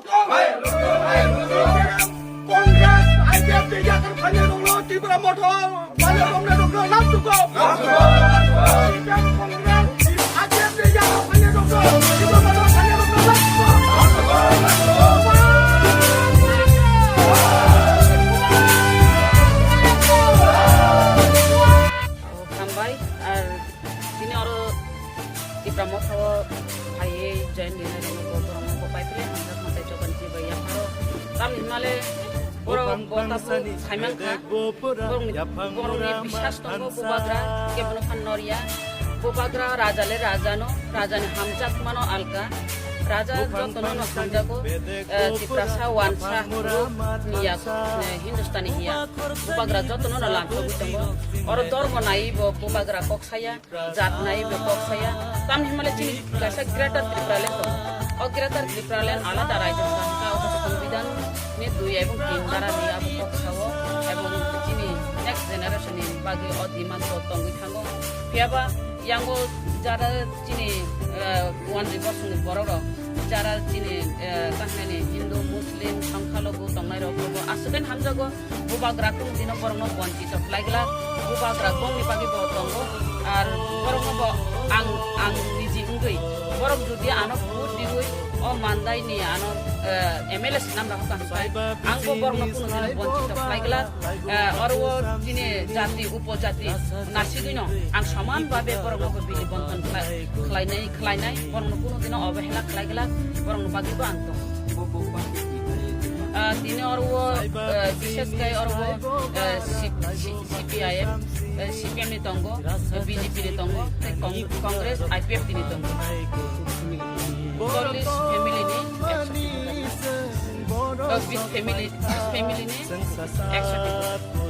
Congress, IPF dia akan hanya dulu Tibra motor, banyak orang dulu langsung kau. Congress, IPF dia akan hanya dulu Tibra motor, hanya dulu langsung Sampai sini orang Tibra motor, ayah join di hari ini motor mau pakai pilih, hendak mau coba di bayar kalau kami malah orang bota pun kaiman kah, orang ni bisas tunggu bubagra, kebenukan Noria, bubagra raja le raja no Hamzat mano alka, raja jotono no Hamzago, Tiprasa wansa guru niya Hindustani hiya, bubagra jotono no lanto butembo, orang dor monai bubagra kok saya, zat nai kok saya, kami malah cini kasa greater Tripura to. Greater Tripura আলাদা রাজ্য সংখ্যা ও সংবিধান নি দুই এবং তিন দ্বারা নি আবু পক্ষাও এবং চিনি নেক্সট জেনারেশন নি বাকি অধিমান তো তঙ্গি থাঙ্গো ফিয়াবা ইয়াঙ্গো যারা চিনি ওয়ান রিভার্সন বড় যারা চিনি কাহিনী হিন্দু মুসলিম সংখ্যালঘু তংনাই রকম আসবেন হামজাগো বুবাগ্রা কোন দিন বরং বঞ্চিত লাগলা বুবাগ্রা গংনি বাকি বতঙ্গ আর বরং আং নিজি উঙ্গই বরং যদি আনো ভোট দিগই ও মানদাই নি আনো MLS নাম রাখা কানসাই আংবো বরং কোন দিন বঞ্চিত লাগলা আর ও দিনে জাতি উপজাতি নাসিদিন আং সমানভাবে বরং বিলি বন্টন খালাইনাই বরং কোন দিন অবহেলা খালাইগলা বরং বাকিবো আনতো তিনি और वो विशेष कर और वो CPM ni tonggo BJP ni tonggo Congress IPF ni tonggo police family ni with family ni 100